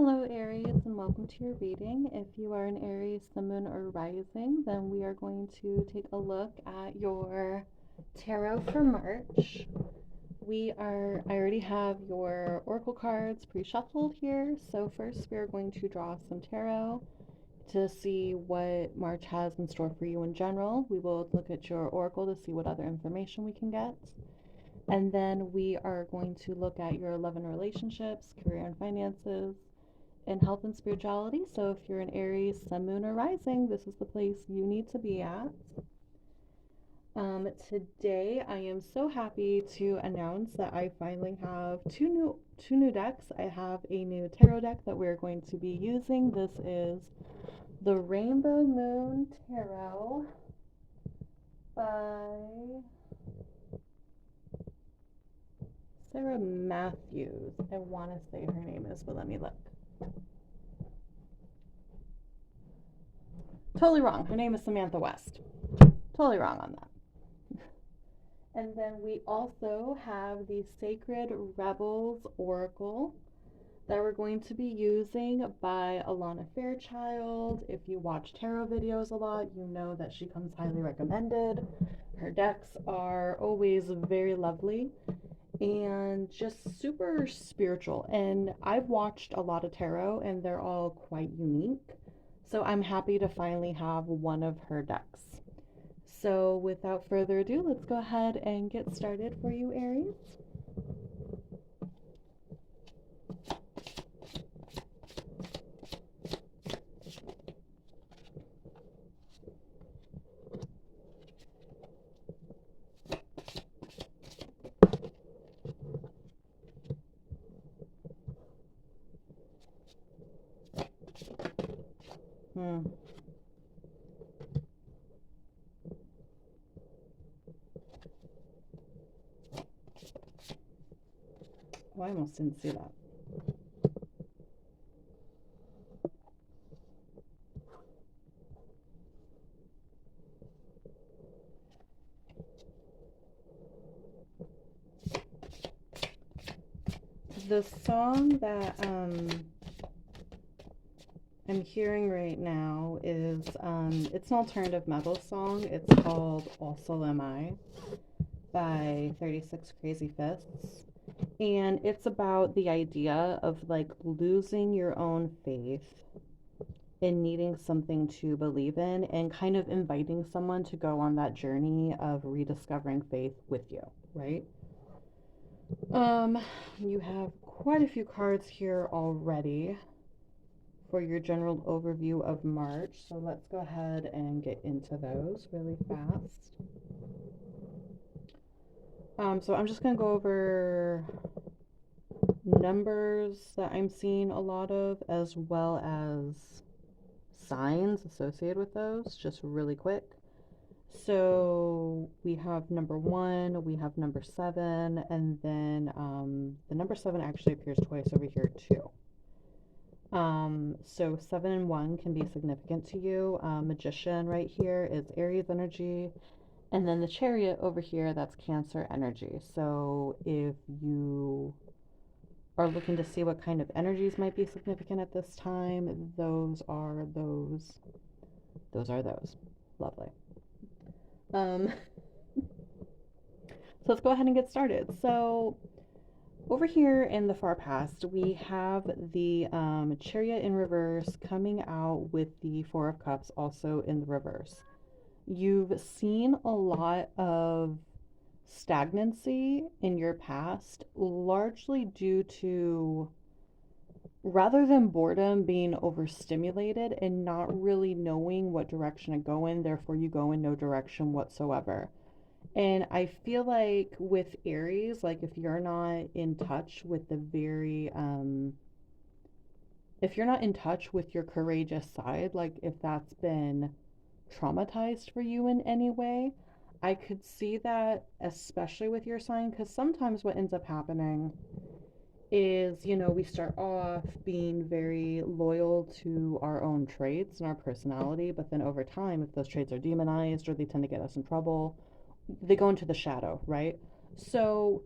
Hello, Aries, and welcome to your reading. If you are an Aries, the moon, or rising, then we are going to take a look at your tarot for March. I already have your oracle cards pre-shuffled here. So first we are going to draw some tarot to see what March has in store for you in general. We will look at your oracle to see what other information we can get. And then we are going to look at your love and relationships, career and finances, and health and spirituality. So if you're an Aries, Sun, Moon, or Rising, this is the place you need to be at. Today, I am so happy to announce that I finally have two new decks. I have a new tarot deck that we're going to be using. This is the Rainbow Moon Tarot by Sarah Matthews. I want to say her name is, but let me look. Totally wrong. Her name is Samantha West. Totally wrong on that. And then we also have the Sacred Rebels Oracle that we're going to be using by Alana Fairchild. If you watch tarot videos a lot, you know that she comes highly recommended. Her decks are always very lovely and just super spiritual. And I've watched a lot of tarot and they're all quite unique. So I'm happy to finally have one of her decks. So without further ado, let's go ahead and get started for you, Aries. Hmm. Oh, I almost didn't see that. The song that I'm hearing right now is it's an alternative metal song. It's called Also Am I by 36 Crazy Fists. And it's about the idea of like losing your own faith and needing something to believe in and kind of inviting someone to go on that journey of rediscovering faith with you, right? You have quite a few cards here already for your general overview of March. So let's go ahead and get into those really fast. So I'm just going to go over numbers that I'm seeing a lot of, as well as signs associated with those, just really quick. So we have number 1, we have number 7, and then the number 7 actually appears twice over here too. So 7 and 1 can be significant to you. Magician right here is Aries energy. And then the Chariot over here, that's Cancer energy. So if you are looking to see what kind of energies might be significant at this time, those are those. Those are those. Lovely. So let's go ahead and get started. So over here in the far past, we have the Chariot in reverse coming out with the Four of Cups also in the reverse. You've seen a lot of stagnancy in your past, largely due to, rather than boredom, being overstimulated and not really knowing what direction to go in, therefore you go in no direction whatsoever. And I feel like with Aries, like if you're not in touch with if you're not in touch with your courageous side, like if that's been traumatized for you in any way, I could see that, especially with your sign, because sometimes what ends up happening is, we start off being very loyal to our own traits and our personality, but then over time, if those traits are demonized or they tend to get us in trouble, they go into the shadow, right? So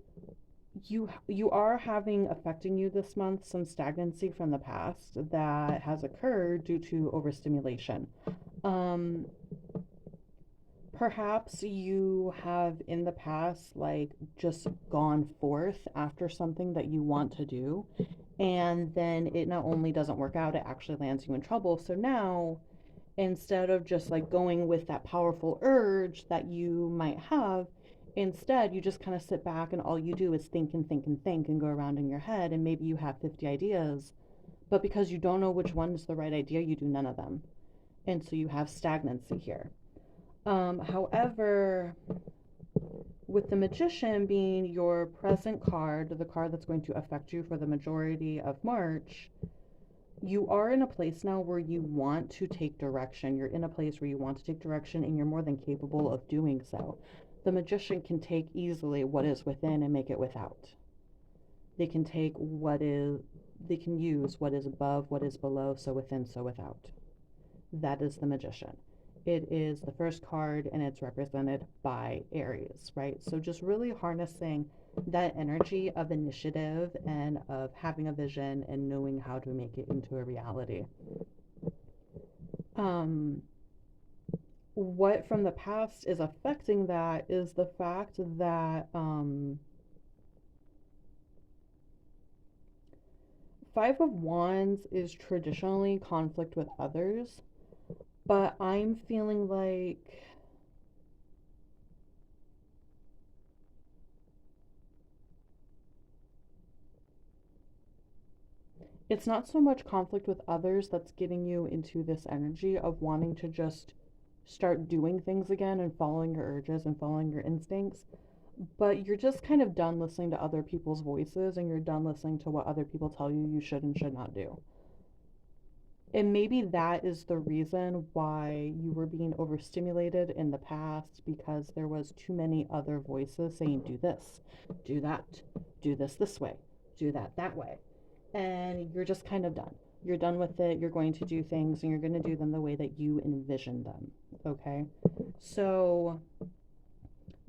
you are having affecting you this month some stagnancy from the past that has occurred due to overstimulation. Um, Perhaps you have in the past like just gone forth after something that you want to do, and then it not only doesn't work out, it actually lands you in trouble. So now, instead of just like going with that powerful urge that you might have, instead you just kind of sit back and all you do is think and think and think and go around in your head, and maybe you have 50 ideas, but because you don't know which one is the right idea, you do none of them. And so you have stagnancy here. However, with the Magician being your present card, the card that's going to affect you for the majority of March, you are in a place now where you want to take direction. You're in a place where you want to take direction, and you're more than capable of doing so. The Magician can take easily what is within and make it without. They can take they can use what is above, what is below, so within, so without. That is the Magician. It is the first card and it's represented by Aries, right? So just really harnessing that energy of initiative and of having a vision and knowing how to make it into a reality. What from the past is affecting that is the fact that Five of Wands is traditionally conflict with others, but I'm feeling like it's not so much conflict with others that's getting you into this energy of wanting to just start doing things again and following your urges and following your instincts, but you're just kind of done listening to other people's voices and you're done listening to what other people tell you you should and should not do. And maybe that is the reason why you were being overstimulated in the past, because there was too many other voices saying, do this, do that, do this way, do that way. And you're just kind of done. You're done with it. You're going to do things and you're going to do them the way that you envision them. Okay. So,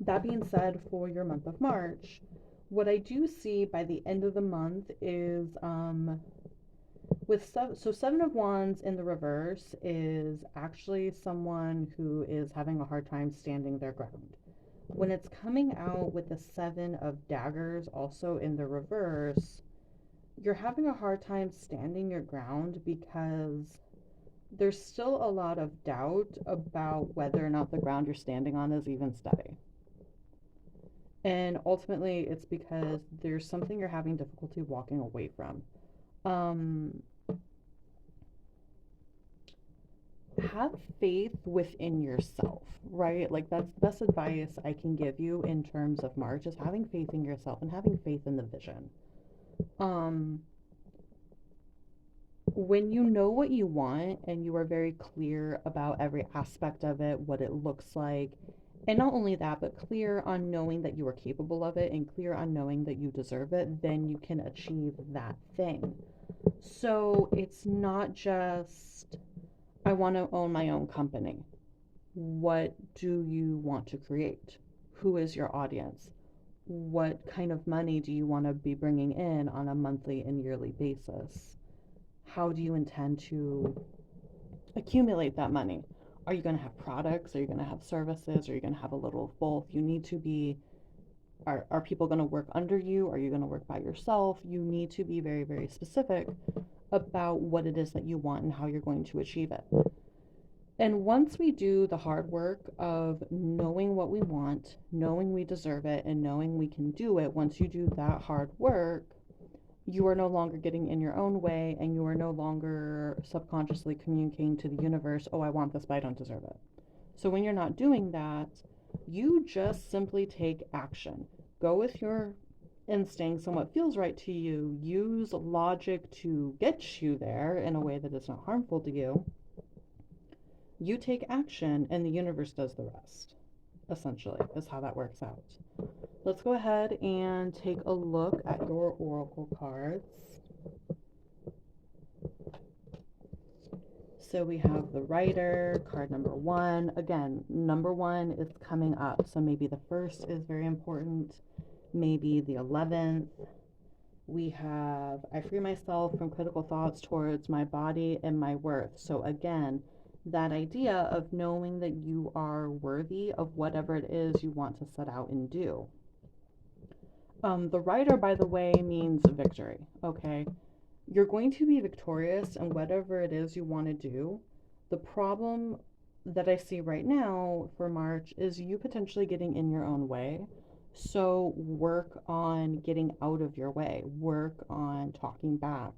that being said, for your month of March, what I do see by the end of the month is Seven of Wands in the reverse is actually someone who is having a hard time standing their ground. When it's coming out with the Seven of Daggers also in the reverse, you're having a hard time standing your ground because there's still a lot of doubt about whether or not the ground you're standing on is even steady. And ultimately, it's because there's something you're having difficulty walking away from. Have faith within yourself, right? Like, that's the best advice I can give you in terms of March, is having faith in yourself and having faith in the vision. When you know what you want and you are very clear about every aspect of it, what it looks like, and not only that, but clear on knowing that you are capable of it and clear on knowing that you deserve it, then you can achieve that thing. So it's not just, I want to own my own company. What do you want to create? Who is your audience? What kind of money do you want to be bringing in on a monthly and yearly basis? How do you intend to accumulate that money? Are you going to have products? Are you going to have services? Are you going to have a little of both? You need to be, are people going to work under you? Are you going to work by yourself? You need to be very, very specific about what it is that you want and how you're going to achieve it. And once we do the hard work of knowing what we want, knowing we deserve it, and knowing we can do it, once you do that hard work, you are no longer getting in your own way and you are no longer subconsciously communicating to the universe, oh, I want this, but I don't deserve it. So when you're not doing that, you just simply take action. Go with your instincts and what feels right to you. Use logic to get you there in a way that is not harmful to you. You take action and the universe does the rest, essentially, is how that works out. Let's go ahead and take a look at your oracle cards. So we have the Rider, card number 1. Again, number 1 is coming up, so maybe the first is very important. maybe the 11th. We have, I free myself from critical thoughts towards my body and my worth. So again, that idea of knowing that you are worthy of whatever it is you want to set out and do. The rider, by the way, means victory, okay? You're going to be victorious in whatever it is you want to do. The problem that I see right now for March is you potentially getting in your own way. So work on getting out of your way. Work on talking back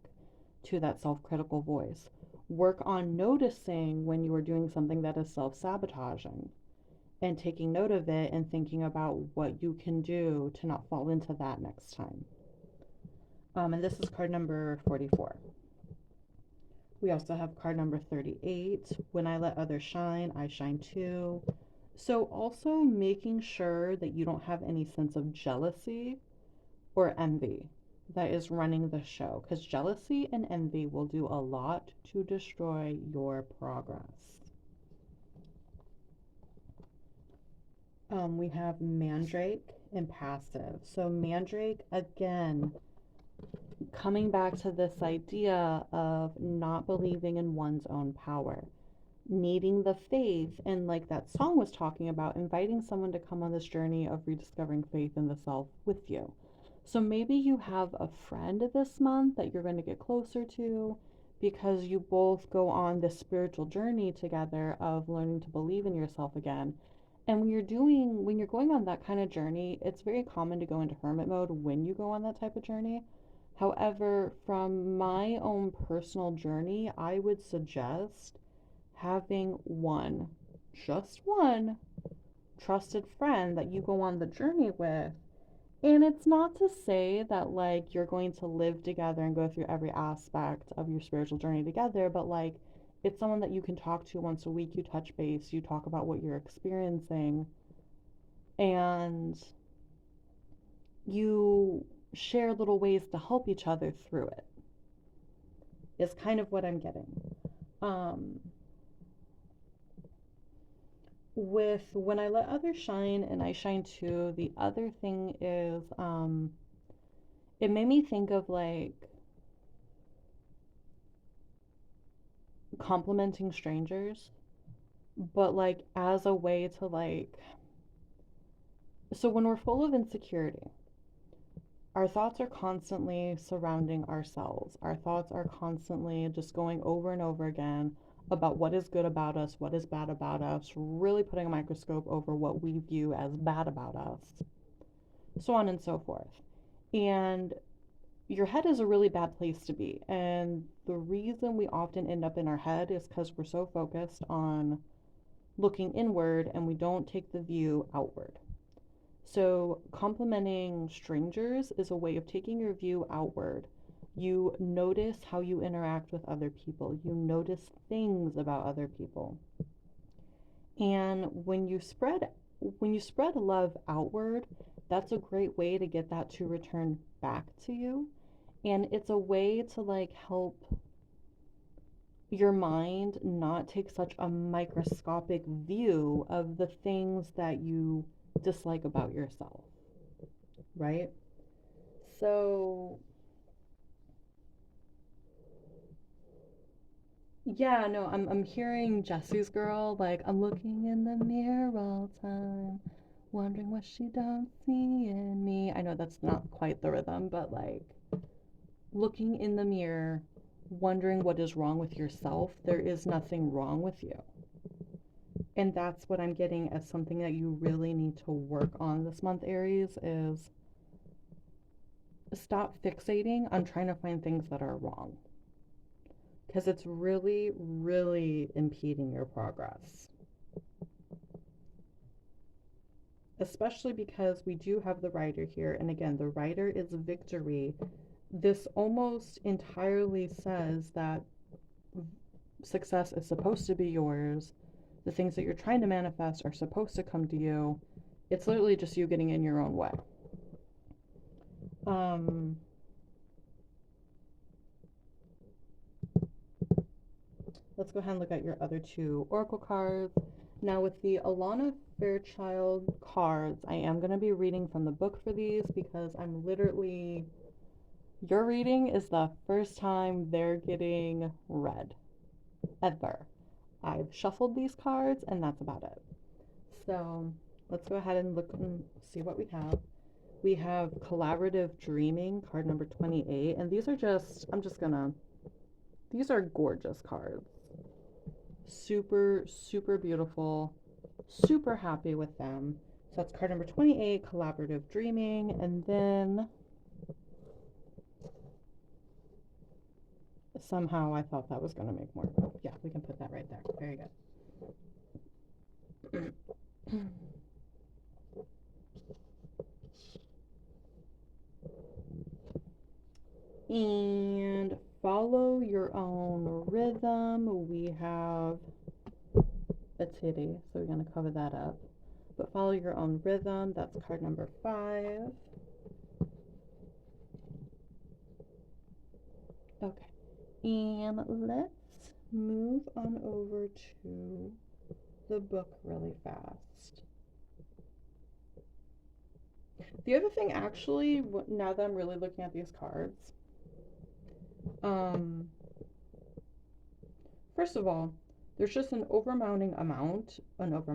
to that self-critical voice. Work on noticing when you are doing something that is self-sabotaging and taking note of it and thinking about what you can do to not fall into that next time. And this is card number 44. We also have card number 38. When I let others shine, I shine too. So also making sure that you don't have any sense of jealousy or envy that is running the show, because jealousy and envy will do a lot to destroy your progress. We have Mandrake and Passive. So Mandrake, again, coming back to this idea of not believing in one's own power, needing the faith, and like that song was talking about, inviting someone to come on this journey of rediscovering faith in the self with you. So maybe you have a friend this month that you're going to get closer to because you both go on this spiritual journey together of learning to believe in yourself again. And when you're going on that kind of journey, it's very common to go into hermit mode when you go on that type of journey. However, from my own personal journey, I would suggest having one, just one, trusted friend that you go on the journey with. And it's not to say that like you're going to live together and go through every aspect of your spiritual journey together, but like it's someone that you can talk to once a week. You touch base, you talk about what you're experiencing, and you share little ways to help each other through it, is kind of what I'm getting. With when I let others shine and I shine too, the other thing is it made me think of like complimenting strangers, but like as a way to like, so when we're full of insecurity, our thoughts are constantly surrounding ourselves. Our thoughts are constantly just going over and over again about what is good about us, what is bad about us, really putting a microscope over what we view as bad about us, so on and so forth. And your head is a really bad place to be. And the reason we often end up in our head is because we're so focused on looking inward and we don't take the view outward. So, complimenting strangers is a way of taking your view outward. You notice how you interact with other people, you notice things about other people. And when you spread love outward, that's a great way to get that to return back to you. And it's a way to like help your mind not take such a microscopic view of the things that you dislike about yourself, right? So, yeah, no, I'm hearing Jesse's girl, like, I'm looking in the mirror all the time, wondering what she don't see in me. I know that's not quite the rhythm, but like, looking in the mirror, wondering what is wrong with yourself. There is nothing wrong with you. And that's what I'm getting as something that you really need to work on this month, Aries, is stop fixating on trying to find things that are wrong. Because it's really, really impeding your progress. Especially because we do have the rider here. And again, the rider is victory. This almost entirely says that success is supposed to be yours. The things that you're trying to manifest are supposed to come to you. It's literally just you getting in your own way. Let's go ahead and look at your other two oracle cards. Now with the Alana Fairchild cards, I am going to be reading from the book for these because I'm literally, your reading is the first time they're getting read ever. I've shuffled these cards and that's about it. So let's go ahead and look and see what we have. We have Collaborative Dreaming, card number 28. And these are just, these are gorgeous cards. Super, super beautiful. Super happy with them. So that's card number 28, Collaborative Dreaming. And then somehow I thought that was going to make more. Yeah, we can put that right there. Very good. And follow your own rhythm. We have a titty, so we're going to cover that up. But follow your own rhythm. That's card number 5. Okay. And let's move on over to the book really fast. The other thing, actually, now that I'm really looking at these cards, first of all, there's just an overwhelming amount of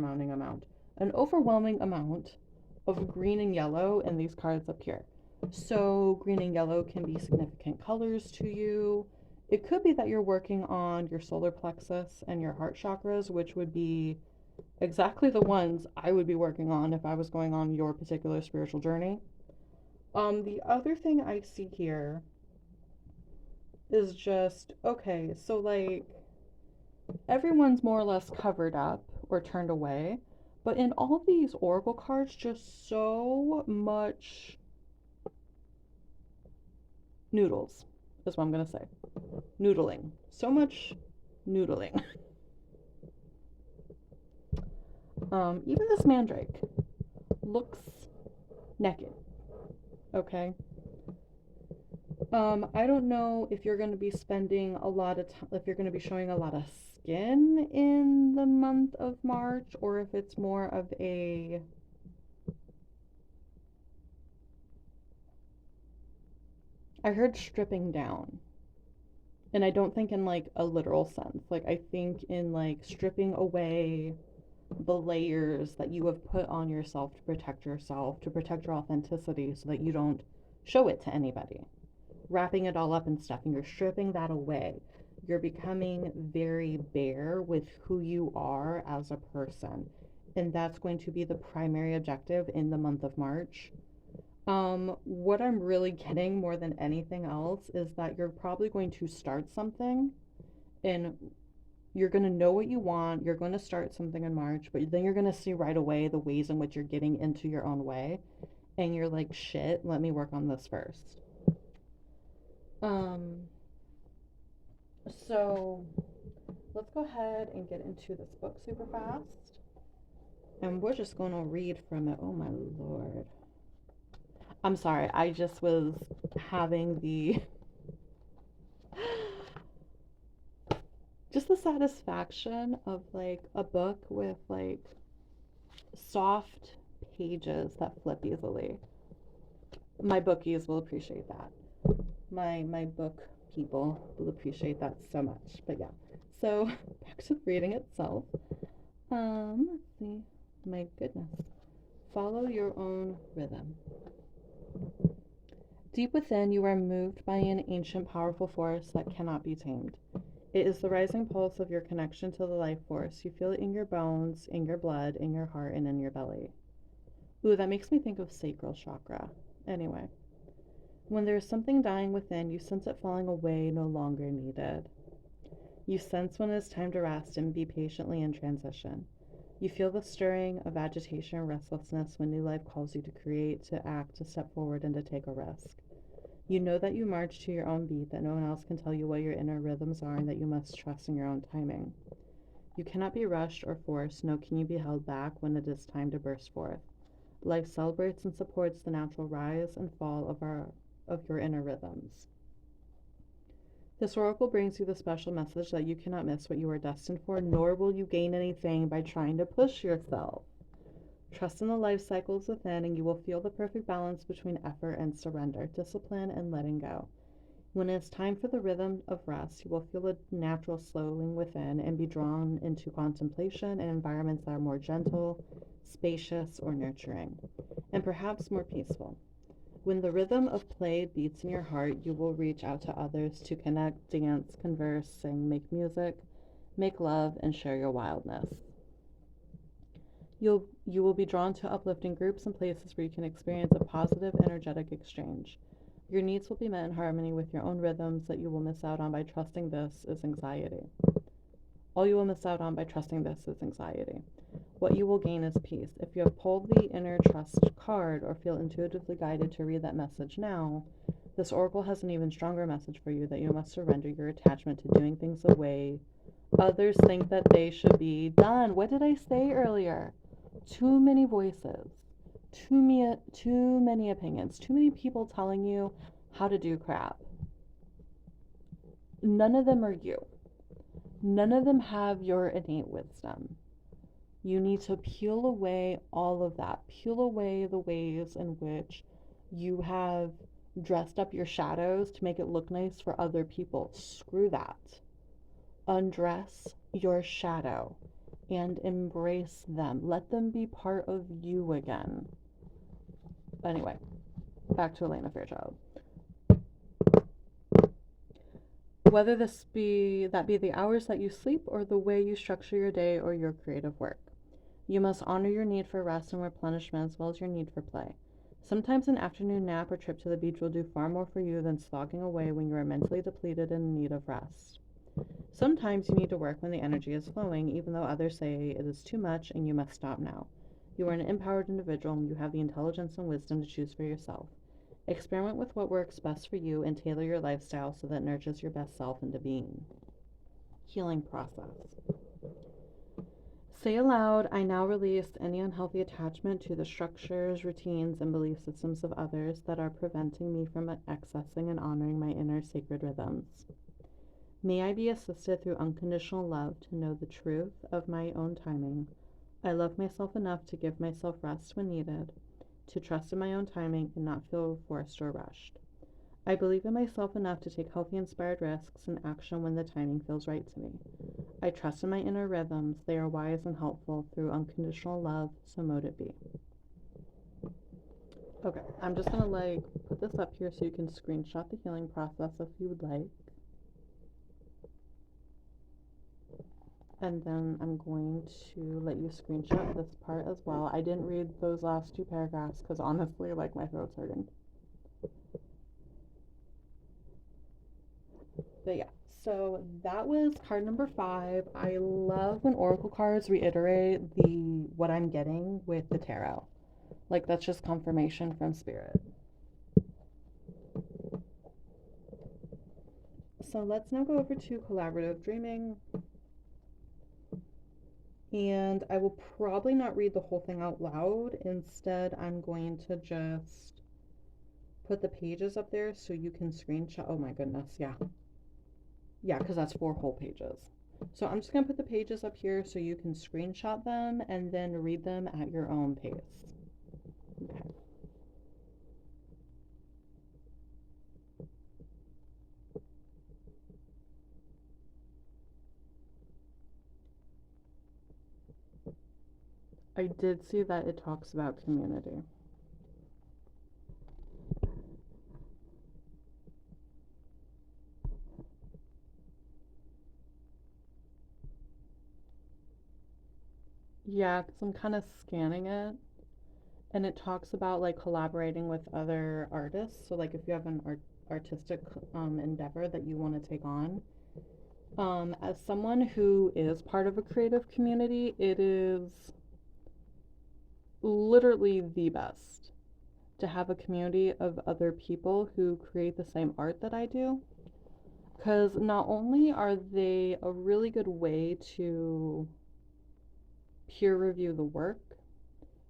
green and yellow in these cards up here. So green and yellow can be significant colors to you. It could be that you're working on your solar plexus and your heart chakras, which would be exactly the ones I would be working on if I was going on your particular spiritual journey. The other thing I see here is just, okay, so like everyone's more or less covered up or turned away, but in all of these oracle cards, just so much noodles is what I'm gonna say. Noodling. So much noodling. Even this mandrake looks naked. Okay. I don't know if you're going to be spending a lot of time, if you're going to be showing a lot of skin in the month of March, or if it's more of a I heard stripping down. And I don't think in like a literal sense. Like I think in like stripping away the layers that you have put on yourself, to protect your authenticity so that you don't show it to anybody. Wrapping it all up and stuff, and you're stripping that away. You're becoming very bare with who you are as a person. And that's going to be the primary objective in the month of March. What I'm really getting more than anything else is that you're probably going to start something and you're going to know what you want. You're going to start something in March, but then you're going to see right away the ways in which you're getting into your own way. And you're like, shit, let me work on this first. So let's go ahead and get into this book super fast. And we're just going to read from it. Oh my Lord. I'm sorry, I just was having just the satisfaction of like a book with like soft pages that flip easily. My bookies will appreciate that. My book people will appreciate that so much. But yeah, so back to the reading itself. Let's see. My goodness. Follow your own rhythm. Deep within, you are moved by an ancient, powerful force that cannot be tamed. It is the rising pulse of your connection to the life force. You feel it in your bones, in your blood, in your heart, and in your belly. Ooh, that makes me think of sacral chakra. Anyway. When there is something dying within, you sense it falling away, no longer needed. You sense when it is time to rest and be patiently in transition. You feel the stirring of agitation and restlessness when new life calls you to create, to act, to step forward, and to take a risk. You know that you march to your own beat, that no one else can tell you what your inner rhythms are, and that you must trust in your own timing. You cannot be rushed or forced, nor can you be held back when it is time to burst forth. Life celebrates and supports the natural rise and fall of your inner rhythms. This oracle brings you the special message that you cannot miss what you are destined for, nor will you gain anything by trying to push yourself. Trust in the life cycles within, and you will feel the perfect balance between effort and surrender, discipline and letting go. When it's time for the rhythm of rest, you will feel a natural slowing within and be drawn into contemplation and environments that are more gentle, spacious, or nurturing, and perhaps more peaceful. When the rhythm of play beats in your heart, you will reach out to others to connect, dance, converse, sing, make music, make love, and share your wildness. You will be drawn to uplifting groups and places where you can experience a positive, energetic exchange. Your needs will be met in harmony with your own rhythms that you will miss out on by trusting this is anxiety. All you will miss out on by trusting this is anxiety. What you will gain is peace. If you have pulled the inner trust card or feel intuitively guided to read that message now, this oracle has an even stronger message for you that you must surrender your attachment to doing things the way others think that they should be done. What did I say earlier? Too many voices, too many opinions, too many people telling you how to do crap. None of them are you. None of them have your innate wisdom. You need to peel away all of that. Peel away the ways in which you have dressed up your shadows to make it look nice for other people. Screw that. Undress your shadow and embrace them. Let them be part of you again. Anyway, back to Elena Fairchild. Whether that be the hours that you sleep or the way you structure your day or your creative work. You must honor your need for rest and replenishment as well as your need for play. Sometimes an afternoon nap or trip to the beach will do far more for you than slogging away when you are mentally depleted and in need of rest. Sometimes you need to work when the energy is flowing, even though others say it is too much and you must stop now. You are an empowered individual and you have the intelligence and wisdom to choose for yourself. Experiment with what works best for you and tailor your lifestyle so that it nurtures your best self into being. Healing process. Say aloud, I now release any unhealthy attachment to the structures, routines, and belief systems of others that are preventing me from accessing and honoring my inner sacred rhythms. May I be assisted through unconditional love to know the truth of my own timing. I love myself enough to give myself rest when needed, to trust in my own timing and not feel forced or rushed. I believe in myself enough to take healthy, inspired risks and action when the timing feels right to me. I trust in my inner rhythms. They are wise and helpful through unconditional love, so mote it be. Okay, I'm just gonna put this up here so you can screenshot the healing process if you would like. And then I'm going to let you screenshot this part as well. I didn't read those last two paragraphs because honestly, my throat's hurting. But yeah, so that was card number 5. I love when oracle cards reiterate what I'm getting with the tarot. That's just confirmation from spirit. So let's now go over to collaborative dreaming. And I will probably not read the whole thing out loud. Instead, I'm going to just put the pages up there so you can screenshot. Oh my goodness, yeah. Yeah, because that's 4 whole pages. So I'm just going to put the pages up here so you can screenshot them and then read them at your own pace. Okay. I did see that it talks about community. Yeah, because I'm kind of scanning it. And it talks about collaborating with other artists. So if you have an artistic endeavor that you want to take on, as someone who is part of a creative community, it is literally the best to have a community of other people who create the same art that I do. Because not only are they a really good way to peer review the work,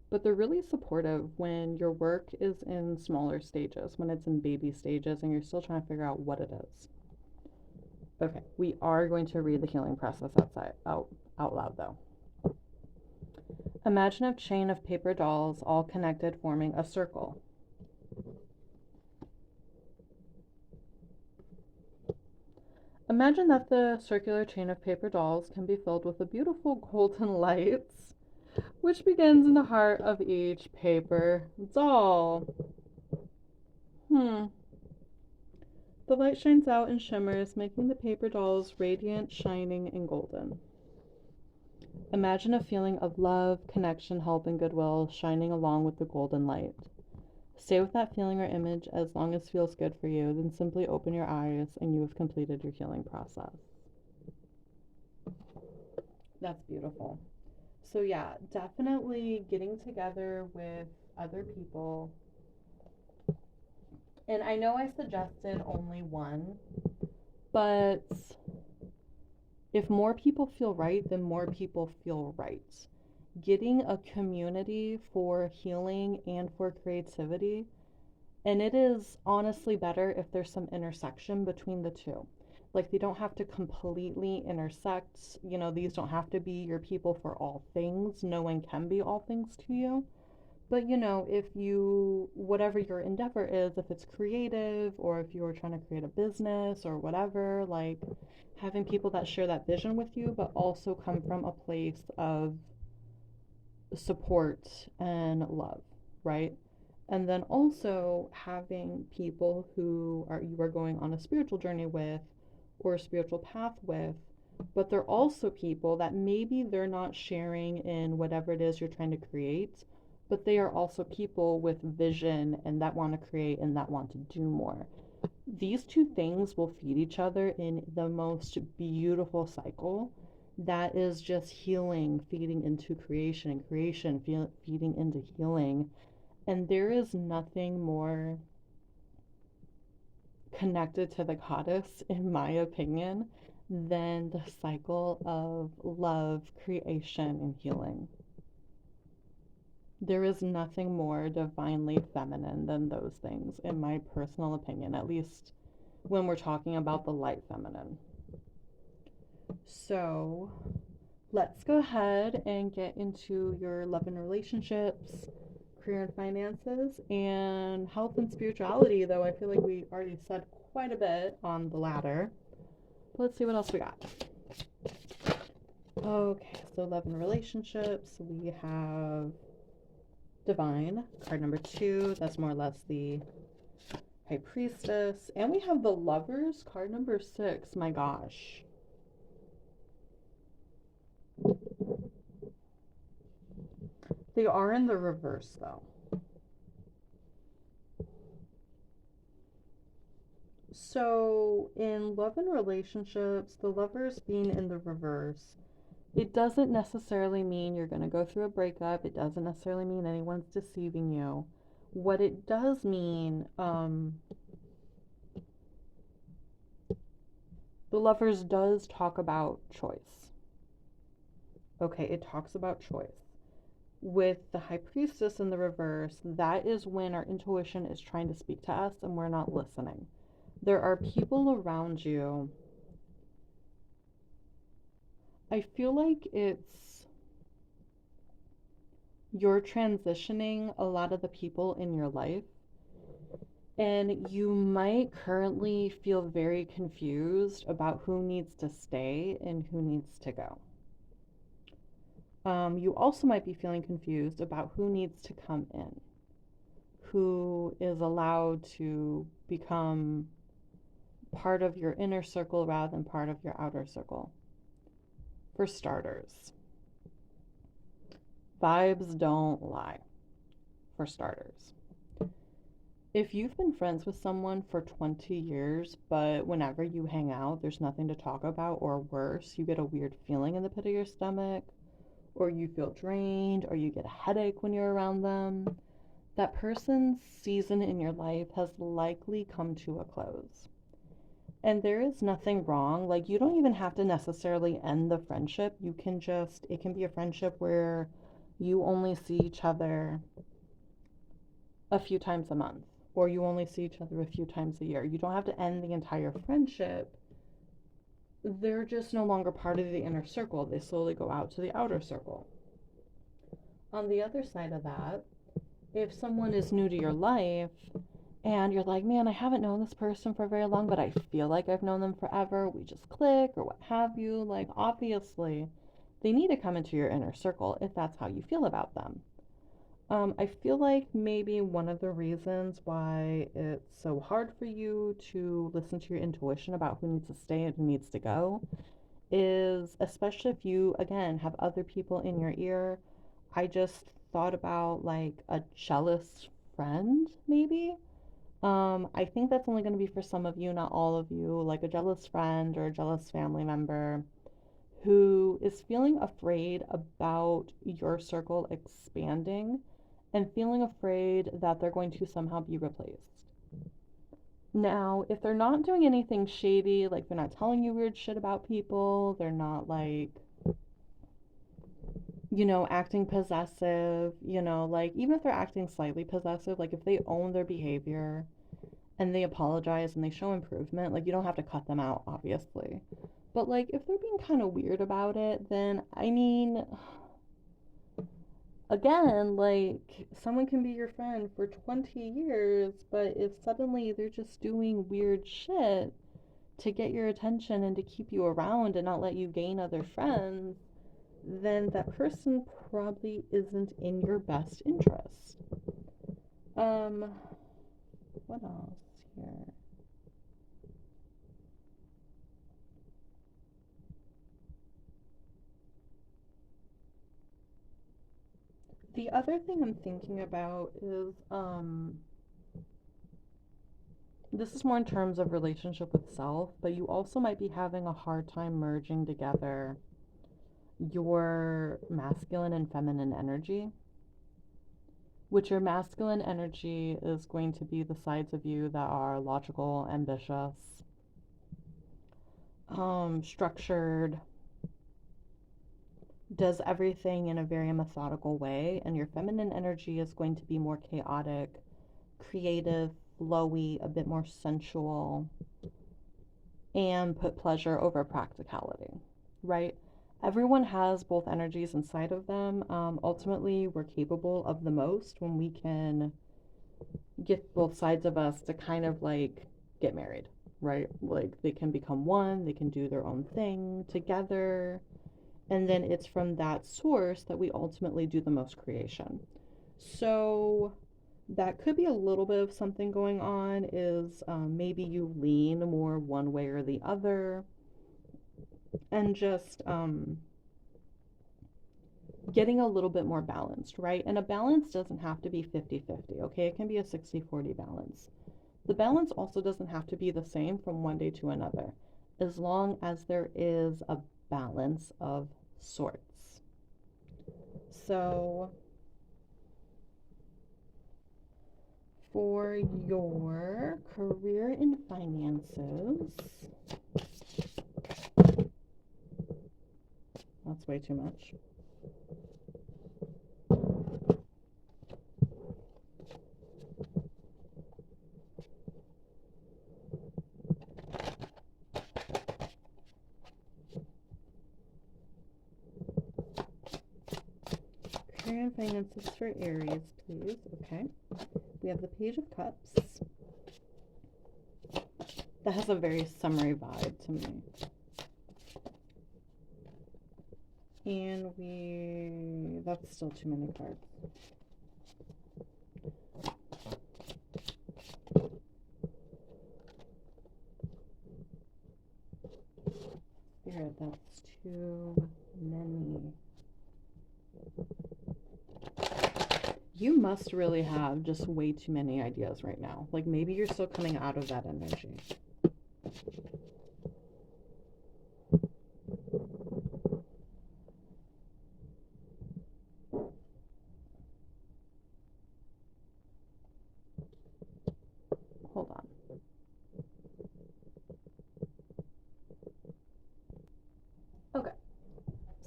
but they're really supportive when your work is in smaller stages, when it's in baby stages and you're still trying to figure out what it is. Okay, we are going to read the healing process out loud though. Imagine a chain of paper dolls all connected forming a circle. Imagine that the circular chain of paper dolls can be filled with a beautiful golden lights, which begins in the heart of each paper doll. The light shines out and shimmers, making the paper dolls radiant, shining, and golden. Imagine a feeling of love, connection, help, and goodwill shining along with the golden light. Stay with that feeling or image as long as it feels good for you, then simply open your eyes and you have completed your healing process. That's beautiful. So, yeah, definitely getting together with other people. And I know I suggested only one, but if more people feel right, then more people feel right. Getting a community for healing and for creativity, and it is honestly better if there's some intersection between the two. Like, they don't have to completely intersect. You know, these don't have to be your people for all things. No one can be all things to you. But, you know, if you, whatever your endeavor is, if it's creative or if you're trying to create a business or whatever, like having people that share that vision with you, but also come from a place of support and love, right? And then also having people who are you are going on a spiritual journey with or a spiritual path with, but they're also people that maybe they're not sharing in whatever it is you're trying to create, but they are also people with vision and that want to create and that want to do more. These two things will feed each other in the most beautiful cycle that is just healing feeding into creation and creation feeding into healing. And there is nothing more connected to the goddess, in my opinion, than the cycle of love, creation, and healing. There is nothing more divinely feminine than those things, in my personal opinion, at least when we're talking about the light feminine. So let's go ahead and get into your love and relationships, career and finances, and health and spirituality, though I feel like we already said quite a bit on the latter. But let's see what else we got. Okay, so love and relationships, we have Divine, card number 2. That's more or less the High Priestess. And we have the Lovers, card number 6. My gosh. They are in the reverse, though. So, in love and relationships, the Lovers being in the reverse, it doesn't necessarily mean you're going to go through a breakup. It doesn't necessarily mean anyone's deceiving you. What it does mean, the Lovers does talk about choice. Okay, it talks about choice. With the High Priestess in the reverse, that is when our intuition is trying to speak to us and we're not listening. There are people around you. I feel like you're transitioning a lot of the people in your life, and you might currently feel very confused about who needs to stay and who needs to go. You also might be feeling confused about who needs to come in, who is allowed to become part of your inner circle rather than part of your outer circle. For starters, vibes don't lie. For starters, if you've been friends with someone for 20 years, but whenever you hang out, there's nothing to talk about, or worse, you get a weird feeling in the pit of your stomach, or you feel drained, or you get a headache when you're around them, that person's season in your life has likely come to a close. And there is nothing wrong. Like, you don't even have to necessarily end the friendship. You can just, it can be a friendship where you only see each other a few times a month, or you only see each other a few times a year. You don't have to end the entire friendship they're just no longer part of the inner circle. They slowly go out to the outer circle. On the other side of that, if someone is new to your life and you're like, man, I haven't known this person for very long, but I feel like I've known them forever, we just click or what have you, like, obviously, they need to come into your inner circle if that's how you feel about them. I feel like maybe one of the reasons why it's so hard for you to listen to your intuition about who needs to stay and who needs to go is, especially if you, again, have other people in your ear. I just thought about like a jealous friend, maybe. I think that's only going to be for some of you, not all of you, like a jealous friend or a jealous family member who is feeling afraid about your circle expanding and feeling afraid that they're going to somehow be replaced. Now, if they're not doing anything shady, like they're not telling you weird shit about people, they're not like, acting possessive, like even if they're acting slightly possessive, like if they own their behavior and they apologize and they show improvement, like you don't have to cut them out, obviously. But like if they're being kind of weird about it, then I mean, again, like someone can be your friend for 20 years, but if suddenly they're just doing weird shit to get your attention and to keep you around and not let you gain other friends, then that person probably isn't in your best interest. What else here? The other thing I'm thinking about is this is more in terms of relationship with self, but you also might be having a hard time merging together your masculine and feminine energy, which your masculine energy is going to be the sides of you that are logical, ambitious, structured, does everything in a very methodical way, and your feminine energy is going to be more chaotic, creative, flowy, a bit more sensual, and put pleasure over practicality, right? Everyone has both energies inside of them. Ultimately, we're capable of the most when we can get both sides of us to kind of like get married, right? Like they can become one, they can do their own thing together. And then it's from that source that we ultimately do the most creation. So that could be a little bit of something going on is maybe you lean more one way or the other and just getting a little bit more balanced, right? And a balance doesn't have to be 50-50, okay? It can be a 60-40 balance. The balance also doesn't have to be the same from one day to another, as long as there is a balance of sorts. So for your career and finances, that's way too much. Career and finances for Aries, please. Okay. We have the Page of Cups. That has a very summery vibe to me. And that's still too many cards. Spirit, that's too many. You must really have just way too many ideas right now. Like maybe you're still coming out of that energy. Hold on. Okay.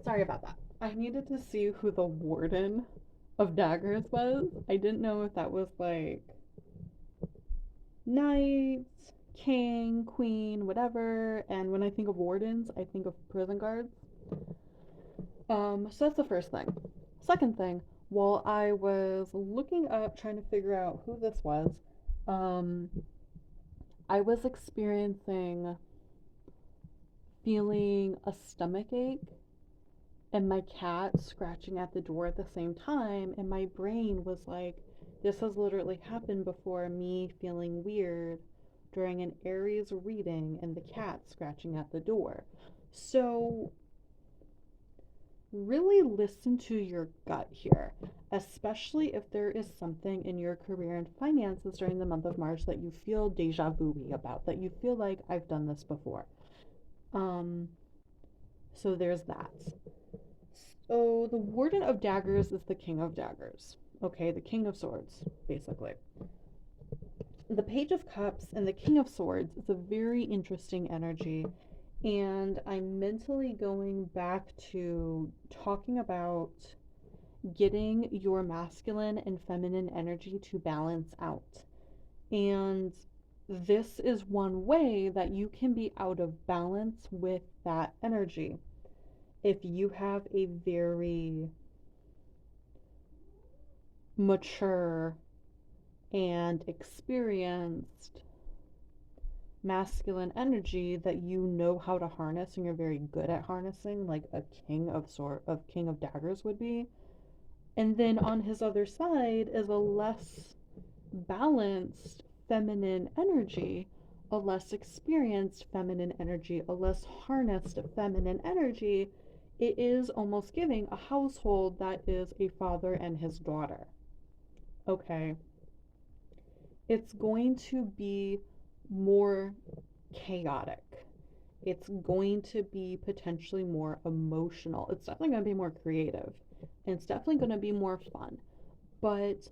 Sorry about that. I needed to see who the Warden of Daggers was. I didn't know if that was like Knights, king, queen, whatever. And when I think of wardens, I think of prison guards. So that's the first thing. Second thing, while I was looking up trying to figure out who this was, um, I was experiencing feeling a stomach ache and my cat scratching at the door at the same time, and my brain was like, this has literally happened before, me feeling weird during an Aries reading and the cat scratching at the door. So really listen to your gut here, especially if there is something in your career and finances during the month of March that you feel deja vu about, that you feel like I've done this before. Um, so there's that. So the Warden of Daggers is the King of Daggers. Okay, the King of Swords, basically. The Page of Cups and the King of Swords is a very interesting energy. And I'm mentally going back to talking about getting your masculine and feminine energy to balance out. And this is one way that you can be out of balance with that energy. If you have a very mature and experienced masculine energy that you know how to harness and you're very good at harnessing, like a king of daggers would be. And then on his other side is a less balanced feminine energy, a less experienced feminine energy, a less harnessed feminine energy. It is almost giving a household that is a father and his daughter. Okay. It's going to be more chaotic. It's going to be potentially more emotional. It's definitely going to be more creative. And it's definitely going to be more fun. But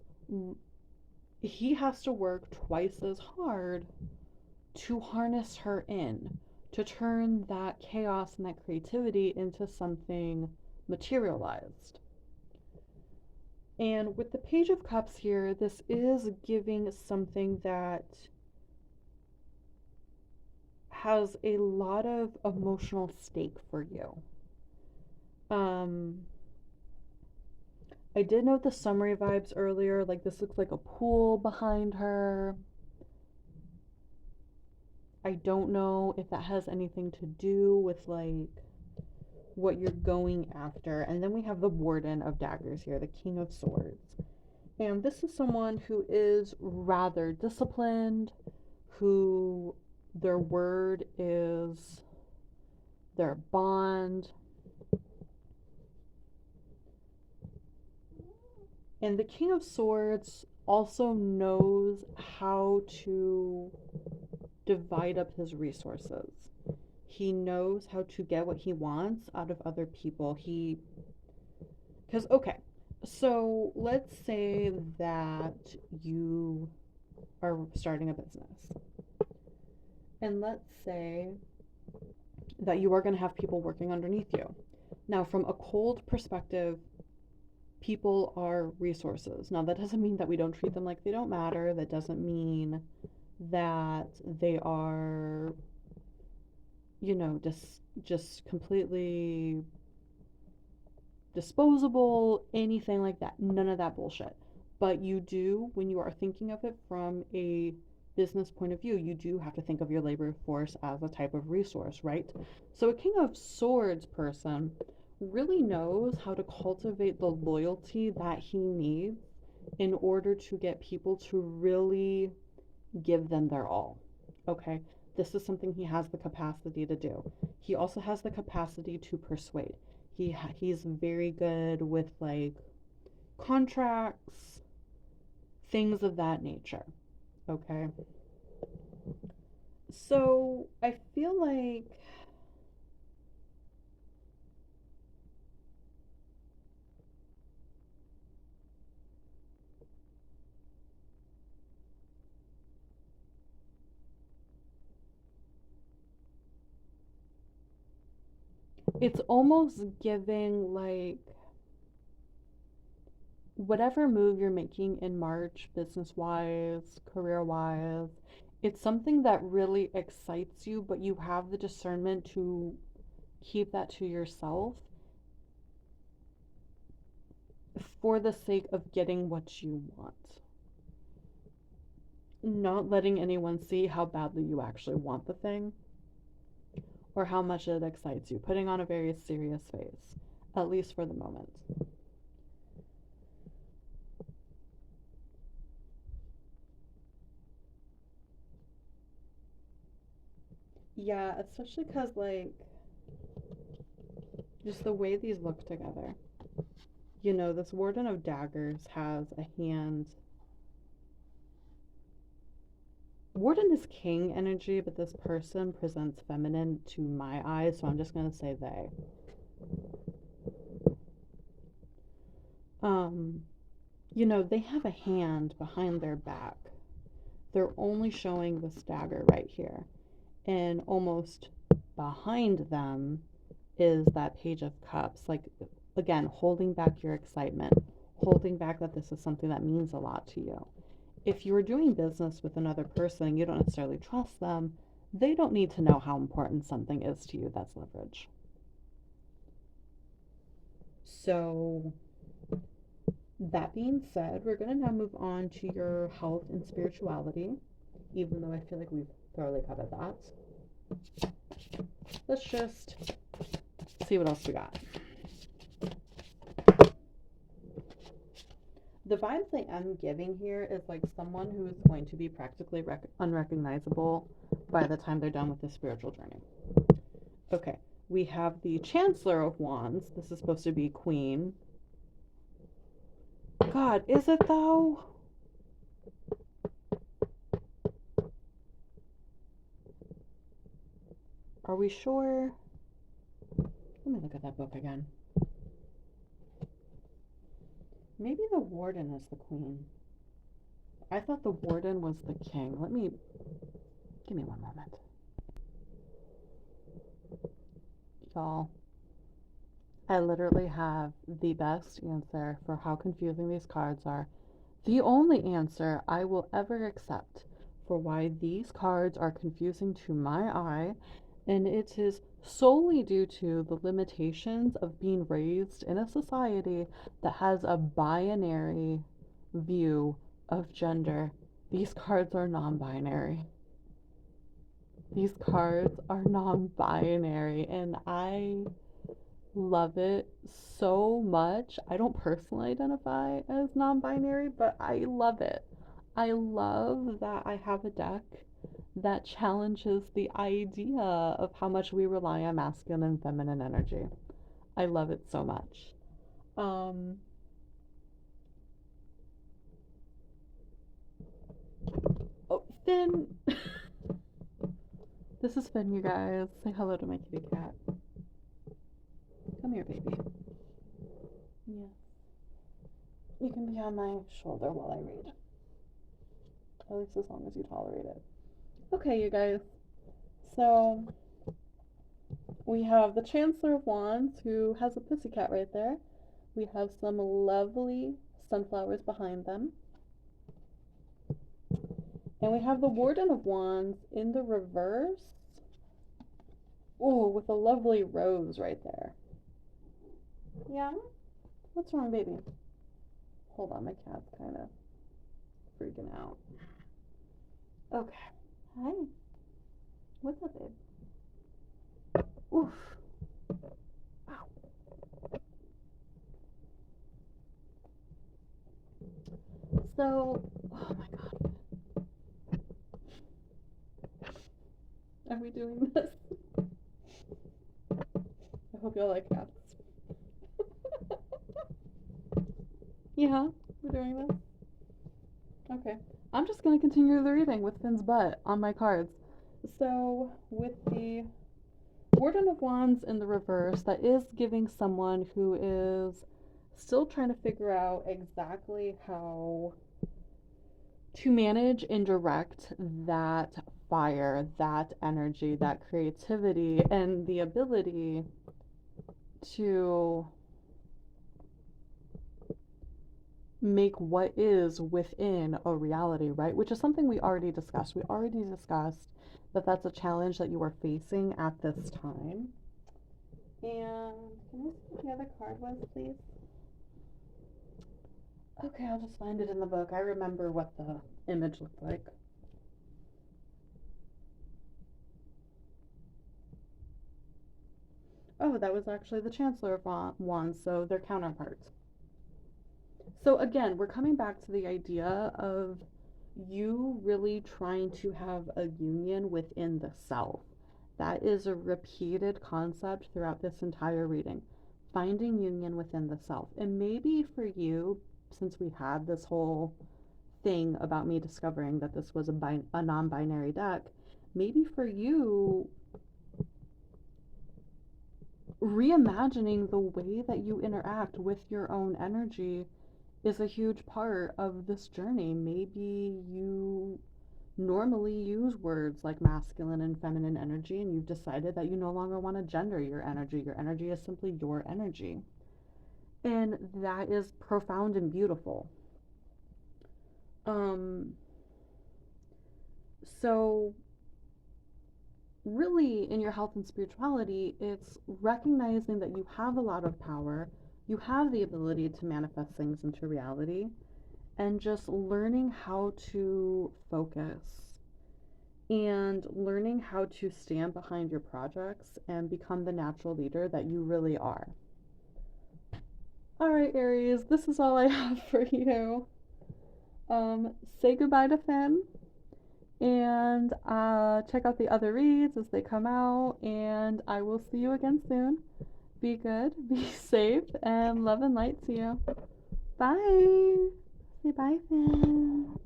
he has to work twice as hard to harness her in, to turn that chaos and that creativity into something materialized. And with the Page of Cups here, this is giving something that has a lot of emotional stake for you. I did note the summary vibes earlier, like this looks like a pool behind her. I don't know if that has anything to do with like what you're going after. And then we have the Warden of Daggers here, the King of Swords. And this is someone who is rather disciplined, who their word is their bond. And the King of Swords also knows how to divide up his resources. He knows how to get what he wants out of other people. Because, okay, so let's say that you are starting a business. And let's say that you are going to have people working underneath you. Now, from a cold perspective, people are resources. Now, that doesn't mean that we don't treat them like they don't matter. That doesn't mean that they are, just completely disposable, anything like that. None of that bullshit. But you do, when you are thinking of it from a business point of view, you do have to think of your labor force as a type of resource, right? So a King of Swords person really knows how to cultivate the loyalty that he needs in order to get people to really give them their all. Okay? This is something he has the capacity to do. He also has the capacity to persuade. He's very good with like contracts, things of that nature. Okay? So, I feel like it's almost giving like whatever move you're making in March, business wise, career wise, it's something that really excites you, but you have the discernment to keep that to yourself for the sake of getting what you want. Not letting anyone see how badly you actually want the thing or how much it excites you. Putting on a very serious face, at least for the moment. Yeah, especially because, like, just the way these look together. You know, this Warden of Daggers has a hand. Warden is king energy, but this person presents feminine to my eyes, so I'm just going to say they. You know, they have a hand behind their back. They're only showing this dagger right here. And almost behind them is that Page of Cups. Like, again, holding back your excitement, holding back that this is something that means a lot to you. If you're doing business with another person and you don't necessarily trust them, they don't need to know how important something is to you. That's leverage. So, that being said, we're going to now move on to your health and spirituality, even though I feel like we've thoroughly covered that. Let's just see what else we got. The vibes I am giving here is like someone who is going to be practically unrecognizable by the time they're done with the spiritual journey. Okay, we have the Chancellor of Wands. This is supposed to be Queen. God, is it though? Are we sure? Let me look at that book again. Maybe the Warden is the Queen. I thought the Warden was the King. Give me one moment. Y'all, I literally have the best answer for how confusing these cards are. The only answer I will ever accept for why these cards are confusing to my eye, and it is solely due to the limitations of being raised in a society that has a binary view of gender. These cards are non-binary. These cards are non-binary, and I love it so much. I don't personally identify as non-binary, but I love it. I love that I have a deck that challenges the idea of how much we rely on masculine and feminine energy. I love it so much. Oh, Finn. This is Finn, you guys. Say hello to my kitty cat. Come here, baby. Yeah. You can be on my shoulder while I read. At least as long as you tolerate it. Okay, you guys. So, we have the Chancellor of Wands, who has a pussycat right there. We have some lovely sunflowers behind them. And we have the Warden of Wands in the reverse. Oh, with a lovely rose right there. Yeah? What's wrong, baby? Hold on, my cat's kind of freaking out. Okay. Hi. What's up, babe? Oof. Ow. So, oh my god. Are we doing this? I hope y'all like cats. Yeah, we're doing this. Okay. I'm just going to continue the reading with Finn's butt on my cards. So, with the Warden of Wands in the reverse, that is giving someone who is still trying to figure out exactly how to manage and direct that fire, that energy, that creativity, and the ability to make what is within a reality, right? Which is something we already discussed. We already discussed that that's a challenge that you are facing at this time. And can I see what the other card was, please? Okay, I'll just find it in the book. I remember what the image looked like. Oh, that was actually the Chancellor of Wands, so they're counterparts. So again, we're coming back to the idea of you really trying to have a union within the self. That is a repeated concept throughout this entire reading. Finding union within the self. And maybe for you, since we had this whole thing about me discovering that this was a non-binary deck, maybe for you, reimagining the way that you interact with your own energy is a huge part of this journey. Maybe you normally use words like masculine and feminine energy, and you've decided that you no longer want to gender your energy. Your energy is simply your energy. And that is profound and beautiful. Um, so really in your health and spirituality, it's recognizing that you have a lot of power, you have the ability to manifest things into reality, and just learning how to focus and learning how to stand behind your projects and become the natural leader that you really are. All right, Aries, this is all I have for you. Say goodbye to Finn and check out the other reads as they come out, and I will see you again soon. Be good, be safe, and love and light to you. Bye. Say bye, Finn.